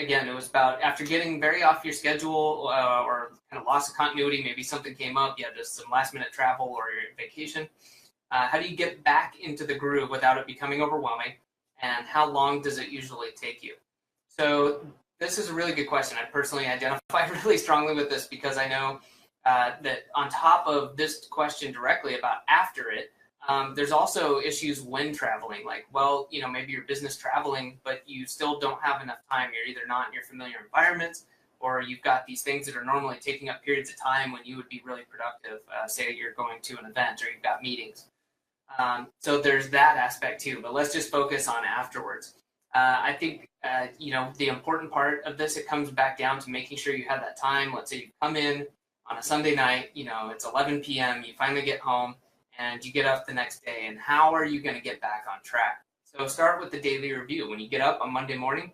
again, it was about after getting very off your schedule or kind of loss of continuity, maybe something came up, you had just some last minute travel or your vacation. How do you get back into the groove without it becoming overwhelming? And how long does it usually take you? So this is a really good question. I personally identify really strongly with this because I know that on top of this question directly about after it, there's also issues when traveling. Like, well, maybe you're business traveling, but you still don't have enough time. You're either not in your familiar environments, or you've got these things that are normally taking up periods of time when you would be really productive. Say you're going to an event or you've got meetings. So there's that aspect too, but let's just focus on afterwards. I think, the important part of this, it comes back down to making sure you have that time. Let's say you come in on a Sunday night, it's 11 p.m., you finally get home and you get up the next day, and how are you going to get back on track? So start with the daily review. When you get up on Monday morning,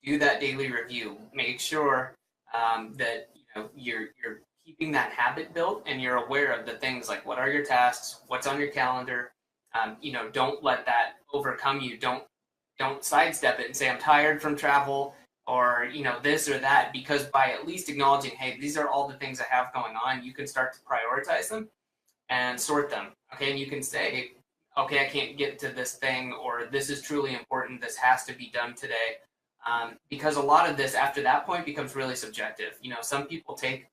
do that daily review. Make sure that you're keeping that habit built and you're aware of the things like what are your tasks, what's on your calendar. Don't let that overcome you. Don't sidestep it and say I'm tired from travel or this or that, because by at least acknowledging, hey, these are all the things I have going on, you can start to prioritize them and sort them. Okay, and you can say, okay, I can't get to this thing, or this is truly important, this has to be done today. Because a lot of this after that point becomes really subjective. Some people take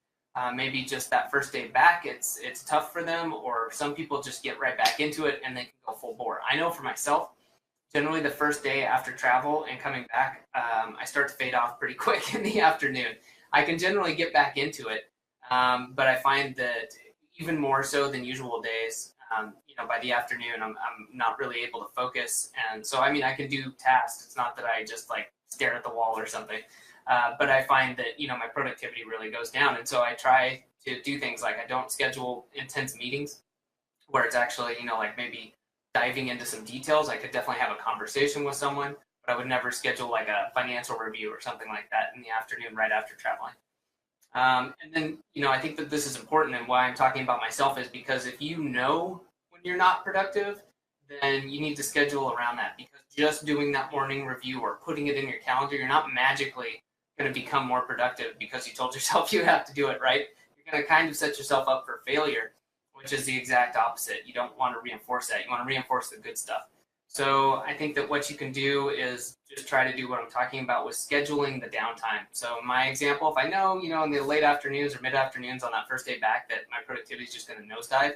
maybe just that first day back, it's tough for them, or some people just get right back into it and they can go full bore. I know for myself, generally the first day after travel and coming back, I start to fade off pretty quick in the afternoon. I can generally get back into it, but I find that even more so than usual days, by the afternoon, I'm not really able to focus. And so, I can do tasks. It's not that I just like stare at the wall or something, but I find that, my productivity really goes down. And so I try to do things like I don't schedule intense meetings where it's actually, like maybe diving into some details. I could definitely have a conversation with someone, but I would never schedule like a financial review or something like that in the afternoon right after traveling. And then, I think that this is important, and why I'm talking about myself is because if you know when you're not productive, then you need to schedule around that, because just doing that morning review or putting it in your calendar, you're not magically going to become more productive because you told yourself you have to do it, right? You're going to kind of set yourself up for failure, which is the exact opposite. You don't want to reinforce that. You want to reinforce the good stuff. So I think that what you can do is just try to do what I'm talking about with scheduling the downtime. So my example, if I know, in the late afternoons or mid-afternoons on that first day back that my productivity is just going to nosedive,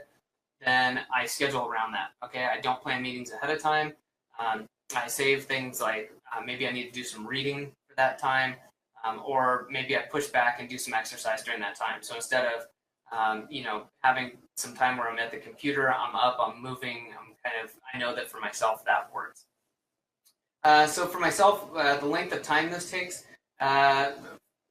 then I schedule around that. Okay, I don't plan meetings ahead of time. I save things like maybe I need to do some reading for that time, or maybe I push back and do some exercise during that time. So instead of having some time where I'm at the computer, I'm up, I'm moving, I know that for myself that works. So for myself, the length of time this takes,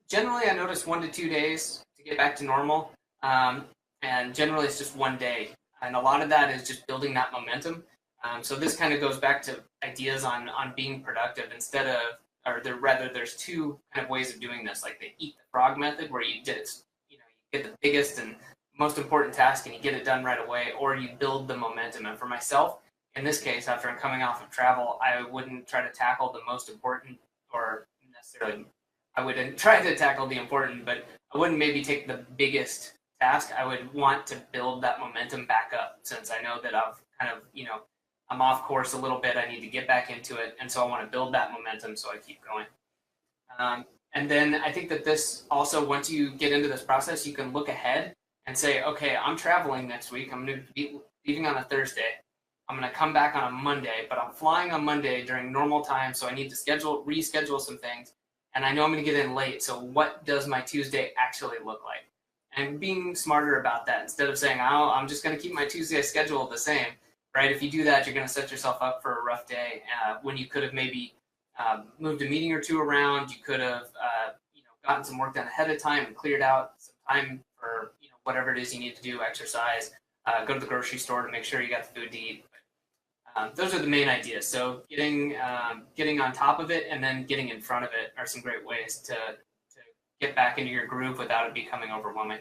generally I notice 1 to 2 days to get back to normal, and generally it's just 1 day. And a lot of that is just building that momentum. So this kind of goes back to ideas on being productive instead of, there's two kind of ways of doing this, like the eat the frog method, where you get the biggest and most important task and you get it done right away, or you build the momentum. And for myself, in this case, after I'm coming off of travel, I wouldn't try to tackle the most important, or necessarily, I wouldn't try to tackle the important, but I wouldn't maybe take the biggest task. I would want to build that momentum back up, since I know that I've kind of, I'm off course a little bit. I need to get back into it. And so I want to build that momentum so I keep going. And then I think that this also, once you get into this process, you can look ahead and say, okay, I'm traveling next week. I'm going to be leaving on a Thursday. I'm going to come back on a Monday, but I'm flying on Monday during normal time. So I need to reschedule some things. And I know I'm going to get in late. So what does my Tuesday actually look like? And being smarter about that, instead of saying, oh, I'm just going to keep my Tuesday schedule the same, right? If you do that, you're going to set yourself up for a rough day when you could have maybe moved a meeting or two around. You could have gotten some work done ahead of time and cleared out some time for whatever it is you need to do, exercise, go to the grocery store to make sure you got the food to eat. Those are the main ideas. So getting on top of it and then getting in front of it are some great ways to get back into your groove without it becoming overwhelming.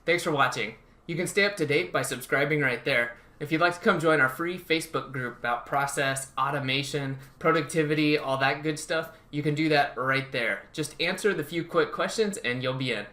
Thanks for watching. You can stay up to date by subscribing right there. If you'd like to come join our free Facebook group about process, automation, productivity, all that good stuff, you can do that right there. Just answer the few quick questions and you'll be in.